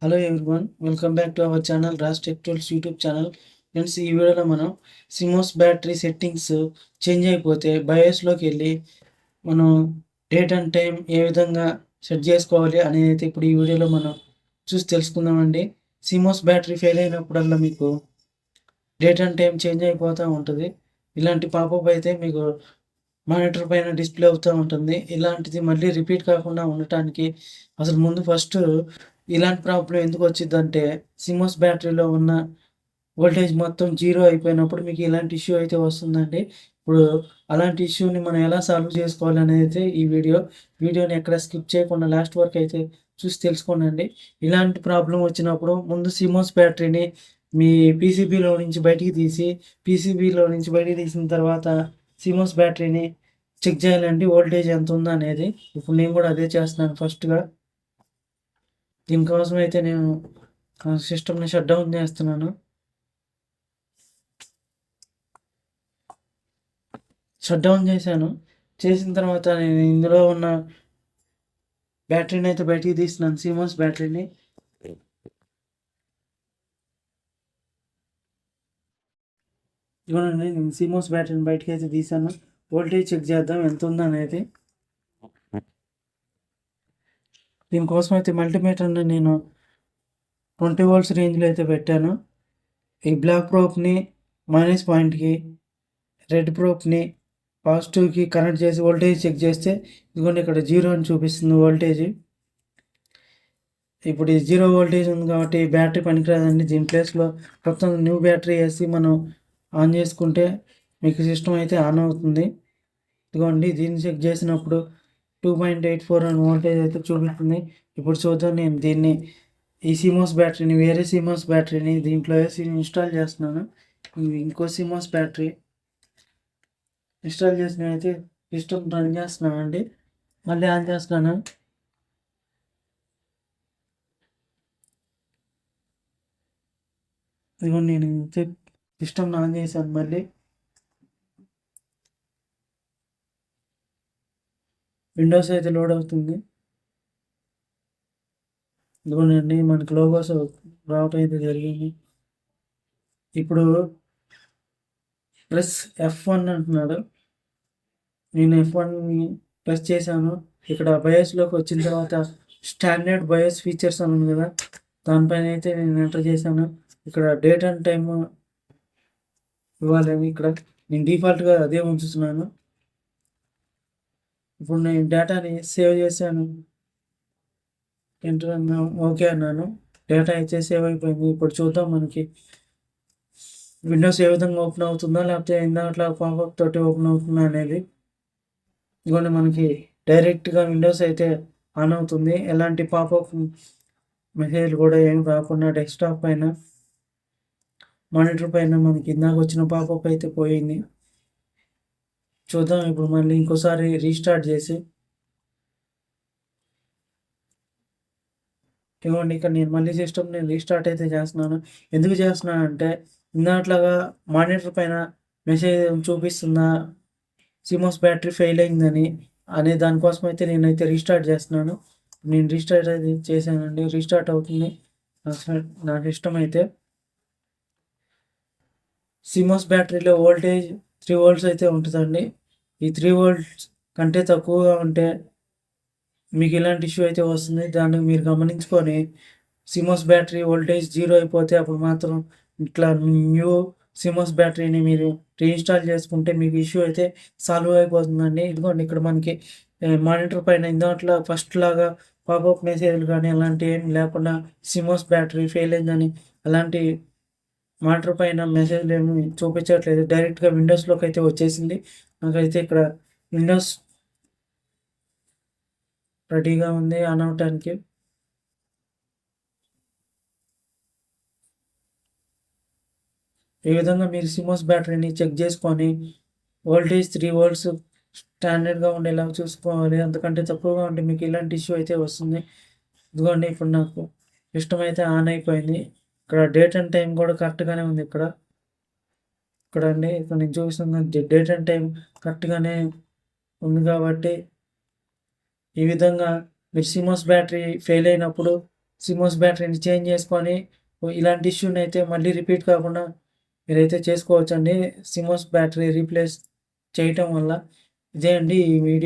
Hello everyone, welcome back to our channel Raj tech tools YouTube channel. Friends, ఈ వీడియోలో మనం CMOS battery settings change అయిపోతే బయోస్లోకి వెళ్ళి మనం డేట్ అండ్ టైం ఏ విధంగా సెట్ చేసుకోవాలి అనేది అయితే ఇప్పుడు ఈ వీడియోలో మనం చూసి తెలుసుకుందామండి. సిమోస్ బ్యాటరీ ఫెయిల్ అయినప్పుడల్లా మీకు డేట్ అండ్ టైం చేంజ్ అయిపోతూ ఉంటుంది. ఇలాంటి పాపప్ అయితే మీకు మానిటర్ పైన డిస్ప్లే అవుతూ ఉంటుంది. ఇలాంటిది మళ్ళీ రిపీట్ కాకుండా ఉండటానికి అసలు ముందు ఫస్ట్ ఇలాంటి ప్రాబ్లం ఎందుకు వచ్చిందంటే, సిమోస్ బ్యాటరీలో ఉన్న వోల్టేజ్ మొత్తం జీరో అయిపోయినప్పుడు మీకు ఇలాంటి ఇష్యూ అయితే వస్తుందండి. ఇప్పుడు అలాంటి ఇష్యూని మనం ఎలా సాల్వ్ చేసుకోవాలి అనేది అయితే ఈ వీడియోని ఎక్కడ స్కిప్ చేయకుండా లాస్ట్ వరకు అయితే చూసి తెలుసుకోండి. ఇలాంటి ప్రాబ్లం వచ్చినప్పుడు ముందు సిమోస్ బ్యాటరీని మీ పీసీబీలో నుంచి బయటికి తీసి, పీసీబీలో నుంచి బయటికి తీసిన తర్వాత సిమోస్ బ్యాటరీని చెక్ చేయాలండి, వోల్టేజ్ ఎంత ఉందో అనేది. ఇప్పుడు నేను కూడా అదే చేస్తున్నాను ఫస్ట్గా. దీనికోసం అయితే నేను సిస్టమ్ని షట్ డౌన్ చేస్తున్నాను. షట్ డౌన్ చేశాను. చేసిన తర్వాత నేను ఇందులో ఉన్న బ్యాటరీని అయితే బయటికి తీస్తున్నాను, సిమోస్ బ్యాటరీని. ఇవ్వండి, నేను సిమోస్ బ్యాటరీని బయటకి అయితే తీసాను. వోల్టేజ్ చెక్ చేద్దాం ఎంత ఉందో అనేది. దీనికోసం అయితే మల్టీమీటర్ని నేను 20 వోల్ట్స్ రేంజ్లో అయితే పెట్టాను. ఈ బ్లాక్ ప్రోప్ని మైనస్ పాయింట్కి, రెడ్ ప్రోప్ని పాజిటివ్కి కనెక్ట్ చేసి వోల్టేజ్ చెక్ చేస్తే ఇదిగోండి ఇక్కడ జీరో అని చూపిస్తుంది వోల్టేజ్. ఇప్పుడు ఈ జీరో వోల్టేజ్ ఉంది కాబట్టి బ్యాటరీ పనికిరాదండి. దీని ప్లేస్లో కొత్త న్యూ బ్యాటరీ వేసి మనం ఆన్ చేసుకుంటే మీకు సిస్టమ్ అయితే ఆన్ అవుతుంది. ఇదిగోండి, దీన్ని చెక్ చేసినప్పుడు 2.84 అని వోల్టేజ్ అయితే చూపిస్తుంది. ఇప్పుడు చూద్దాం, నేను దీన్ని ఈ సిమోస్ బ్యాటరీని వేరే సిమోస్ బ్యాటరీని దీంట్లో వేసి ఇన్స్టాల్ చేస్తున్నాను. ఇంకో సిమోస్ బ్యాటరీ ఇన్స్టాల్ చేసిన అయితే సిస్టమ్ రన్ చేస్తున్నాను అండి. మళ్ళీ ఆన్ చేస్తున్నాను. ఇదిగోండి, నేను సిస్టమ్ ఆన్ చేశాను. మళ్ళీ విండోస్ అయితే లోడ్ అవుతుంది. ఇదిగోండి, మనకి లోగోస్ రావటం అయితే జరిగింది. ఇప్పుడు ప్లస్ F1 అంటున్నాడు. నేను F1 ప్రెస్ చేశాను. ఇక్కడ బయోస్లోకి వచ్చిన తర్వాత స్టాండర్డ్ బయోస్ ఫీచర్స్ అని ఉంది కదా, దానిపైన అయితే నేను ఎంటర్ చేశాను. ఇక్కడ డేట్ అండ్ టైమ్ ఇవ్వాలి. ఇక్కడ నేను డిఫాల్ట్గా అదే ఉంచుతున్నాను. ఇప్పుడు నేను డేటాని సేవ్ చేశాను. ఎంటర్ అన్నాను, ఓకే అన్నాను. డేటా అయితే సేవ్ అయిపోయింది. ఇప్పుడు చూద్దాం మనకి విండోస్ ఏ విధంగా ఓపెన్ అవుతుందా, లేకపోతే ఇందాక పాపప్ తోటి ఓపెన్ అవుతుందా అనేది. ఇదిగోండి, మనకి డైరెక్ట్గా విండోస్ అయితే ఆన్ అవుతుంది. ఎలాంటి పాపప్ మెసేజ్ కూడా ఏమి రాకుండా డెస్క్టాప్ పైన, మానిటర్ పైన మనకి ఇందాక వచ్చిన పాపప్ అయితే పోయింది. చూద్దాం ఇప్పుడు మళ్ళీ ఇంకోసారి రీస్టార్ట్ చేసి. ఇవ్వండి, ఇక్కడ నేను మళ్ళీ సిస్టమ్ నేను రీస్టార్ట్ అయితే చేస్తున్నాను. ఎందుకు చేస్తున్నాను అంటే, ఇందాట్లాగా మానిటర్ పైన మెసేజ్ చూపిస్తుందా సిమోస్ బ్యాటరీ ఫెయిల్ అయిందని అనే దానికోసం అయితే నేనైతే రీస్టార్ట్ చేస్తున్నాను. నేను రీస్టార్ట్ అయితే చేశానండి. రీస్టార్ట్ అవుతుంది నా సిస్టమ్ అయితే. సిమోస్ బ్యాటరీలో వోల్టేజ్ 3 వోల్ట్స్ అయితే ఉంటుందండి. ఈ 3 వోల్ట్స్ కంటే తక్కువగా ఉంటే మీకు ఇలాంటి ఇష్యూ అయితే వస్తుంది. దాన్ని మీరు గమనించుకొని సిమోస్ బ్యాటరీ వోల్టేజ్ జీరో అయిపోతే అప్పుడు మాత్రం ఇట్లా న్యూ సిమోస్ బ్యాటరీని మీరు రీఇన్స్టాల్ చేసుకుంటే మీకు ఇష్యూ అయితే సాల్వ్ అయిపోతుందండి. ఇదిగోండి, ఇక్కడ మనకి మానిటర్ పైన ఇందాట్లో ఫస్ట్ లాగా పాపప్ మెసేజ్లు కానీ అలాంటివి ఏమి లేకుండా సిమోస్ బ్యాటరీ ఫెయిల్ అయిందని అలాంటి మానిటర్ పైన మెసేజ్లు ఏమి చూపించట్లేదు. డైరెక్ట్గా విండోస్లోకి అయితే వచ్చేసింది. నాకైతే ఇక్కడ విండోస్ రెడీగా ఉంది ఆన్ అవటానికి. ఈ విధంగా మీరు సిమోస్ బ్యాటరీని చెక్ చేసుకొని వోల్టేజ్ 3 వోల్ట్స్ స్టాండర్డ్గా ఉండేలా చూసుకోవాలి. అంతకంటే తక్కువగా ఉంటే మీకు ఇలాంటి ఇష్యూ అయితే వస్తుంది. ఇదిగోండి, ఇప్పుడు నాకు సిస్టమ్ అయితే ఆన్ అయిపోయింది. ఇక్కడ డేట్ అండ్ టైం కూడా కరెక్ట్గానే ఉంది. ఇక్కడ అండి, ఇక్కడ నేను చూపిస్తున్న డేట్ అండ్ టైం కరెక్ట్గానే ఉంది కాబట్టి ఈ విధంగా మీరు సిమోస్ బ్యాటరీ ఫెయిల్ అయినప్పుడు సిమోస్ బ్యాటరీని చేంజ్ చేసుకొని ఇలాంటి ఇష్యూని అయితే మళ్ళీ రిపీట్ కాకుండా మీరైతే చేసుకోవచ్చండి సిమోస్ బ్యాటరీ రీప్లేస్ చేయటం వల్ల. ఇదే అండి ఈ వీడియో.